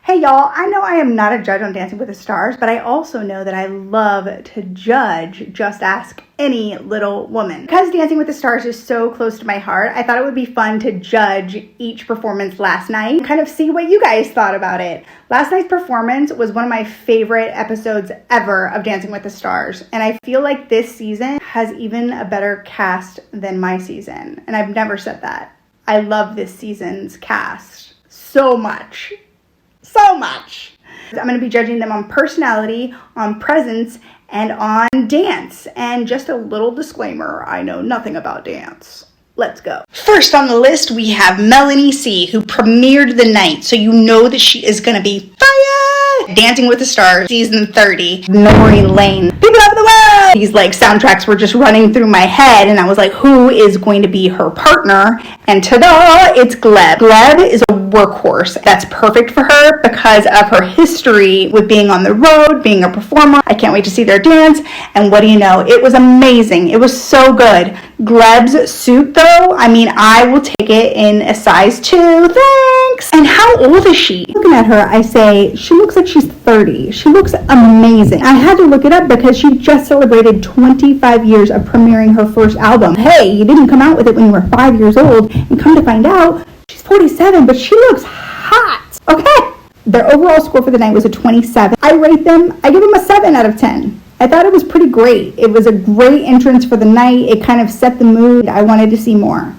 Hey y'all, I know I am not a judge on Dancing with the Stars, but I also know that I love to judge Just Ask Any Little Woman. Because Dancing with the Stars is so close to my heart, I thought it would be fun to judge each performance last night and kind of see what you guys thought about it. Last night's performance was one of my favorite episodes ever of Dancing with the Stars, and I feel like this season has even a better cast than my season, and I've never said that. I love this season's cast so much. So much. I'm going to be judging them on personality, on presence, and on dance. And just a little disclaimer, I know nothing about dance. Let's go. First on the list, we have Melanie C, who premiered the night, so you know that she is going to be fire! Dancing with the Stars, season 30, Memory Lane. People of the world! These soundtracks were just running through my head, and I was like, who is going to be her partner? And ta-da, it's Gleb. Gleb is a workhorse. That's perfect for her because of her history with being on the road, being a performer. I can't wait to see their dance. And what do you know? It was amazing. It was so good. Gleb's suit, though, I will take it in a size 2. Thanks. And how old is she? Looking at her, I say, she looks like she's 30. She looks amazing. I had to look it up because she just celebrated 25 years of premiering her first album. Hey, you didn't come out with it when you were 5 years old, and come to find out, she's 47, but she looks hot. Okay. Their overall score for the night was a 27. I give them a 7 out of 10. I thought it was pretty great. It was a great entrance for the night. It kind of set the mood. I wanted to see more.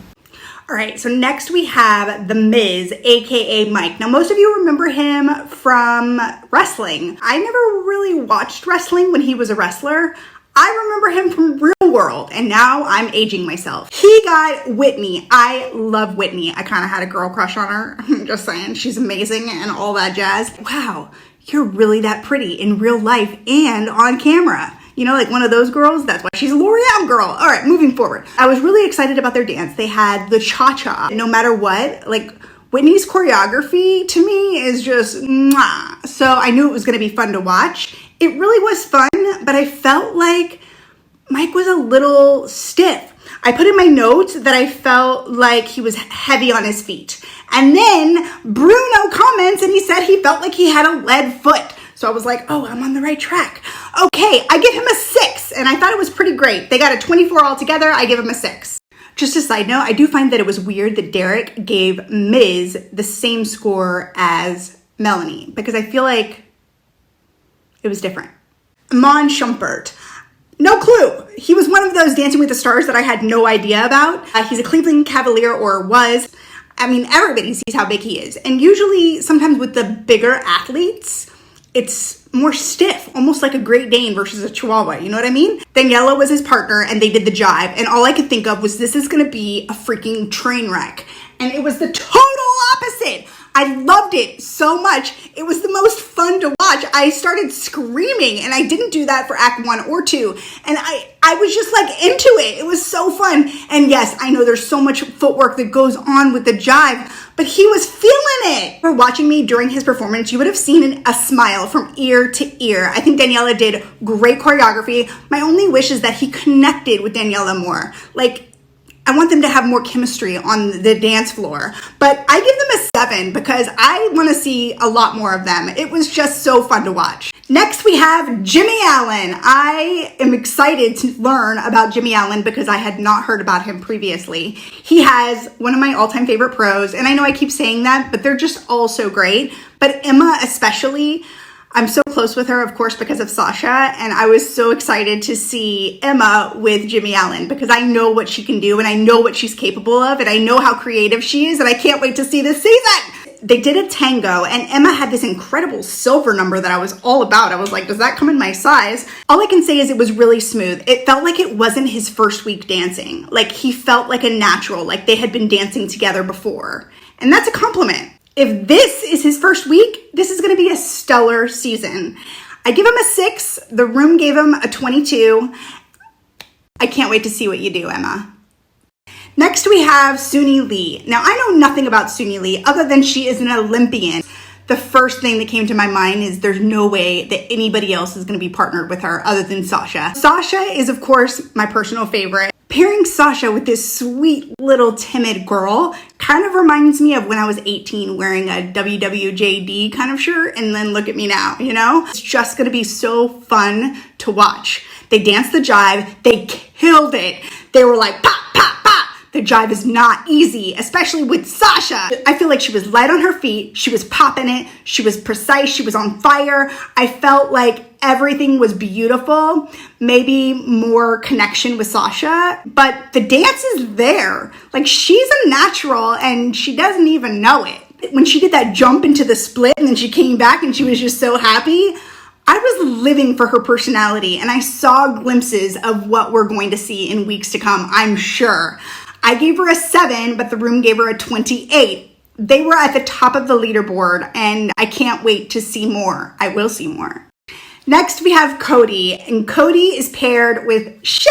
All right, so next we have The Miz, aka Mike. Now, most of you remember him from wrestling. I never really watched wrestling when he was a wrestler. I remember him from Real World, and now I'm aging myself. He got Whitney. I love Whitney. I kind of had a girl crush on her. I'm just saying, she's amazing and all that jazz. Wow, you're really that pretty in real life and on camera. You know, like one of those girls, that's why she's a L'Oreal girl. All right, moving forward. I was really excited about their dance. They had the cha-cha. No matter what, Whitney's choreography to me is just mwah. So I knew it was gonna be fun to watch. It really was fun, but I felt like Mike was a little stiff. I put in my notes that I felt like he was heavy on his feet. And then Bruno comments and he said he felt like he had a lead foot. So I was like, oh, I'm on the right track. Okay, I give him a 6, and I thought it was pretty great. They got a 24 altogether. I give him a 6. Just a side note, I do find that it was weird that Derek gave Miz the same score as Melanie, because I feel like it was different. Mon Shumpert. No clue. He was one of those Dancing with the Stars that I had no idea about. He's a Cleveland Cavalier, or was. Everybody sees how big he is. And usually, sometimes with the bigger athletes, it's more stiff, almost like a Great Dane versus a Chihuahua, you know what I mean? Daniela was his partner, and they did the jive, and all I could think of was this is gonna be a freaking train wreck. And it was the total opposite. I loved it so much. It was the most fun to watch. I started screaming, and I didn't do that for Act 1 or 2. And I was just into it. It was so fun. And yes, I know there's so much footwork that goes on with the jive, but he was feeling it. For watching me during his performance, you would have seen a smile from ear to ear. I think Daniela did great choreography. My only wish is that he connected with Daniela more. I want them to have more chemistry on the dance floor. But I give them a 7 because I want to see a lot more of them. It was just so fun to watch. Next, we have Jimmy Allen. I am excited to learn about Jimmy Allen because I had not heard about him previously. He has one of my all-time favorite pros, and I know I keep saying that, but they're just all so great. But Emma especially, I'm so close with her, of course, because of Sasha, and I was so excited to see Emma with Jimmy Allen because I know what she can do, and I know what she's capable of, and I know how creative she is, and I can't wait to see this season. They did a tango, and Emma had this incredible silver number that I was all about. I was like, does that come in my size? All I can say is it was really smooth. It felt like it wasn't his first week dancing. He felt like a natural, like they had been dancing together before. And that's a compliment. If this is his first week, this is going to be a stellar season. I give him a 6. The room gave him a 22. I can't wait to see what you do, Emma. Next, we have Suni Lee. Now, I know nothing about Suni Lee other than she is an Olympian. The first thing that came to my mind is there's no way that anybody else is going to be partnered with her other than Sasha. Sasha is, of course, my personal favorite. Pairing Sasha with this sweet little timid girl Kind of reminds me of when I was 18 wearing a WWJD kind of shirt, and then look at me now, you know? It's just gonna be so fun to watch. They danced the jive, they killed it. They were like, pop, pop, pop. The jive is not easy, especially with Sasha. I feel like she was light on her feet, she was popping it, she was precise, she was on fire. I felt like everything was beautiful, maybe more connection with Sasha, but the dance is there. Like, she's a natural and she doesn't even know it. When she did that jump into the split and then she came back and she was just so happy, I was living for her personality, and I saw glimpses of what we're going to see in weeks to come, I'm sure. I gave her a 7, but the room gave her a 28. They were at the top of the leaderboard, and I can't wait to see more. I will see more. Next, we have Cody, and Cody is paired with Cheryl.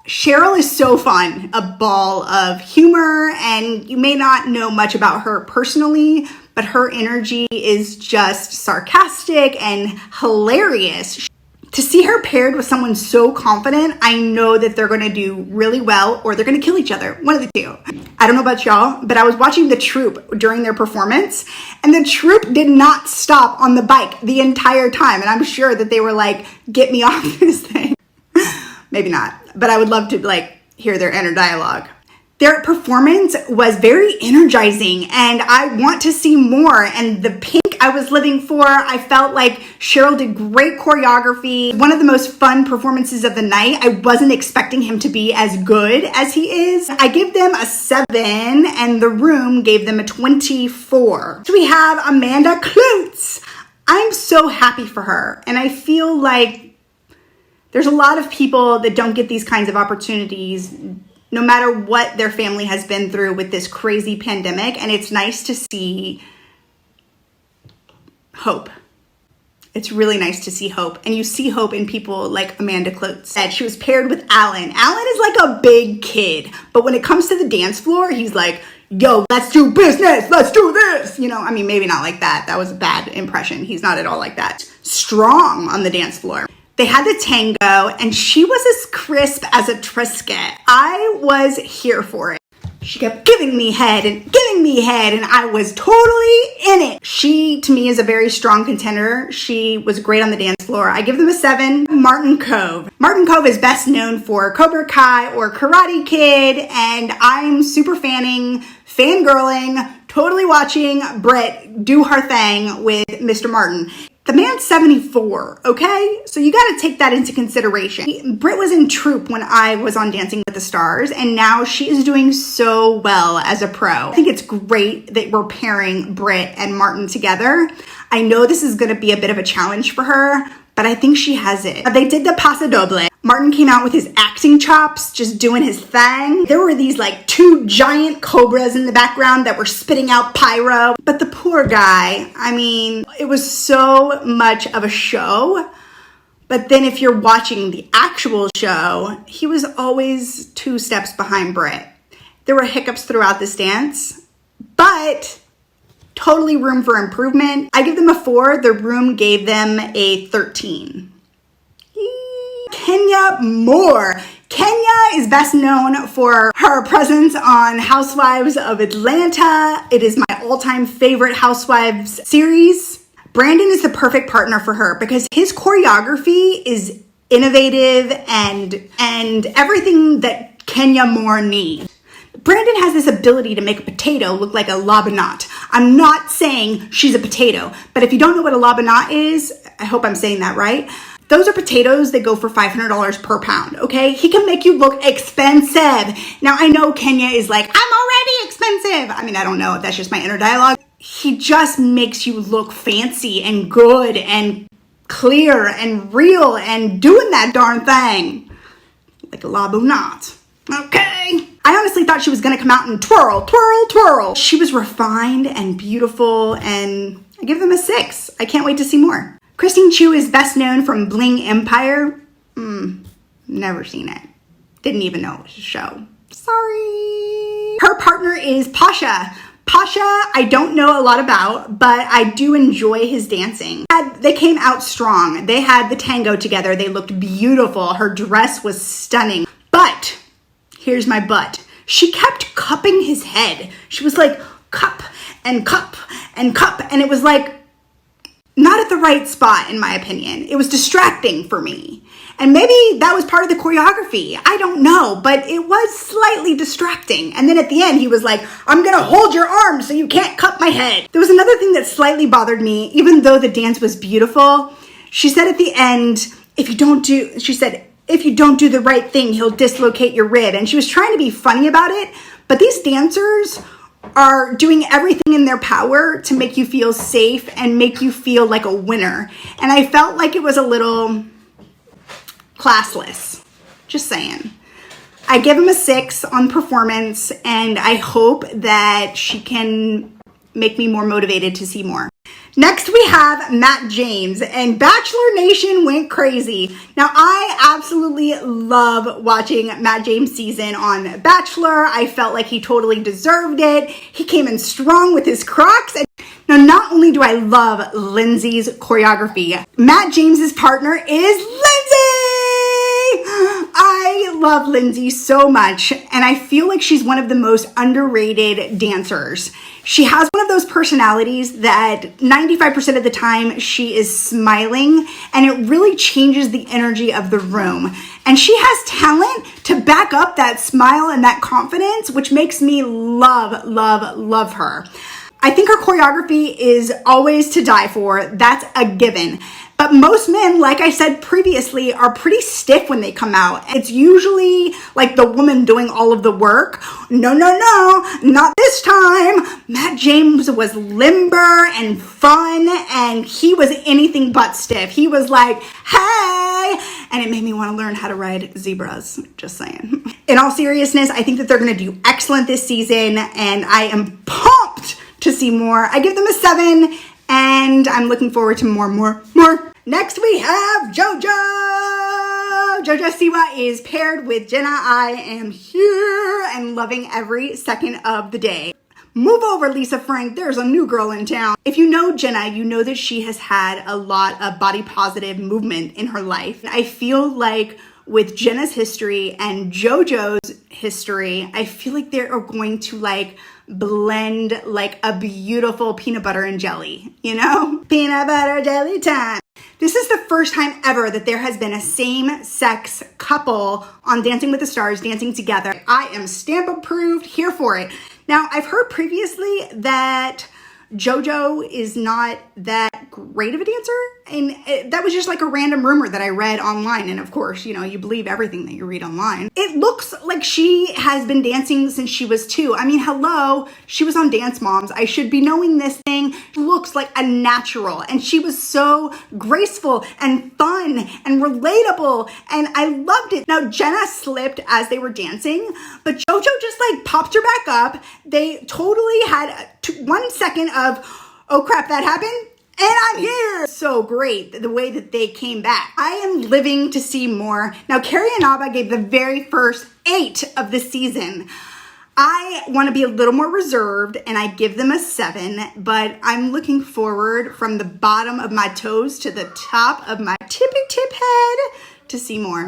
Cheryl is so fun, a ball of humor, and you may not know much about her personally, but her energy is just sarcastic and hilarious. To see her paired with someone so confident, I know that they're gonna do really well, or they're gonna kill each other, one of the two. I don't know about y'all, but I was watching the troupe during their performance, and the troupe did not stop on the bike the entire time, and I'm sure that they were like, get me off this thing. Maybe not, but I would love to like hear their inner dialogue. Their performance was very energizing, and I want to see more. And the pink I was living for. I felt like Cheryl did great choreography. One of the most fun performances of the night. I wasn't expecting him to be as good as he is. I give them a 7, and the room gave them a 24. So we have Amanda Klutz. I'm so happy for her, and I feel like there's a lot of people that don't get these kinds of opportunities no matter what their family has been through with this crazy pandemic. And it's nice to see hope. It's really nice to see hope. And you see hope in people like Amanda Klutz. She was paired with Alan. Alan is like a big kid, but when it comes to the dance floor, he's like, yo, let's do business. Let's do this. You know, I mean, maybe not like that. That was a bad impression. He's not at all like that. Strong on the dance floor. They had the tango, and she was as crisp as a Triscuit. I was here for it. She kept giving me head, and I was totally in it. She, to me, is a very strong contender. She was great on the dance floor. I give them a 7. Martin Kove. Martin Kove is best known for Cobra Kai or Karate Kid, and I'm super fangirling, totally watching Britt do her thing with Mr. Martin. The man's 74, okay? So you gotta take that into consideration. Britt was in troupe when I was on Dancing with the Stars, and now she is doing so well as a pro. I think it's great that we're pairing Britt and Martin together. I know this is gonna be a bit of a challenge for her, but I think she has it. They did the Paso Doble. Martin came out with his acting chops, just doing his thing. There were these like 2 giant cobras in the background that were spitting out pyro. But the poor guy, I mean, it was so much of a show. But then if you're watching the actual show, he was always 2 steps behind Britt. There were hiccups throughout this dance, but totally room for improvement. I give them a 4. The room gave them a 13. Kenya Moore. Kenya is best known for her presence on Housewives of Atlanta. It is my all-time favorite Housewives series. Brandon is the perfect partner for her because his choreography is innovative and everything that Kenya Moore needs. Brandon has this ability to make a potato look like a labinot. I'm not saying she's a potato, but if you don't know what a labinot is, I hope I'm saying that right. Those are potatoes that go for $500 per pound, okay? He can make you look expensive. Now, I know Kenya is like, I'm already expensive. I mean, I don't know. That's just my inner dialogue. He just makes you look fancy and good and clear and real and doing that darn thing. Like a labinot, okay? I honestly thought she was gonna come out and twirl, twirl, twirl. She was refined and beautiful, and I give them a 6. I can't wait to see more. Christine Chu is best known from Bling Empire. Never seen it. Didn't even know it was a show. Sorry. Her partner is Pasha. Pasha, I don't know a lot about, but I do enjoy his dancing. They came out strong. They had the tango together. They looked beautiful. Her dress was stunning. But, here's my but. she kept cupping his head. She was like, cup and cup and cup. And it was like, not at the right spot, in my opinion. It was distracting for me. And maybe that was part of the choreography. I don't know, but it was slightly distracting. And then at the end, he was like, I'm gonna hold your arm so you can't cut my head. There was another thing that slightly bothered me, even though the dance was beautiful. She said at the end, if you don't do the right thing, he'll dislocate your rib. And she was trying to be funny about it, but these dancers are doing everything in their power to make you feel safe and make you feel like a winner. And I felt like it was a little classless. Just saying. I give him a 6 on performance, and I hope that she can make me more motivated to see more. Next, we have Matt James, and Bachelor Nation went crazy. Now, I absolutely love watching Matt James' season on Bachelor. I felt like he totally deserved it. He came in strong with his Crocs. Now, not only do I love Lindsay's choreography, Matt James's partner is Lindsay! I love Lindsay so much, and I feel like she's one of the most underrated dancers. She has one of those personalities that 95% of the time she is smiling, and it really changes the energy of the room. And she has talent to back up that smile and that confidence, which makes me love, love, love her. I think her choreography is always to die for. That's a given. But most men, like I said previously, are pretty stiff when they come out. It's usually like the woman doing all of the work. No, not this time. Matt James was limber and fun, and he was anything but stiff. He was like, hey, and it made me want to learn how to ride zebras, just saying. In all seriousness, I think that they're going to do excellent this season, and I am pumped to see more. I give them a 7, and I'm looking forward to more. Next, we have JoJo. JoJo Siwa is paired with Jenna. I am here and loving every second of the day. Move over, Lisa Frank. There's a new girl in town. If you know Jenna, you know that she has had a lot of body positive movement in her life. I feel like with Jenna's history and JoJo's history, I feel like they are going to like blend like a beautiful peanut butter and jelly, you know? Peanut butter jelly time. This is the first time ever that there has been a same-sex couple on Dancing with the Stars dancing together. I am stamp approved, here for it. Now, I've heard previously that JoJo is not that great of a dancer, and that was just like a random rumor that I read online. And of course, you know, you believe everything that you read online. It looks like she has been dancing since she was 2. I mean, hello, she was on Dance Moms. I should be knowing this thing. She looks like a natural, and she was so graceful and fun and relatable, and I loved it. Now, Jenna slipped as they were dancing, but JoJo just like popped her back up. They totally had 1 second of, oh crap, that happened? And I'm here. So great, the way that they came back. I am living to see more. Now, Carrie and Abba gave the very first 8 of the season. I want to be a little more reserved, and I give them a 7, but I'm looking forward from the bottom of my toes to the top of my tippy tip head to see more.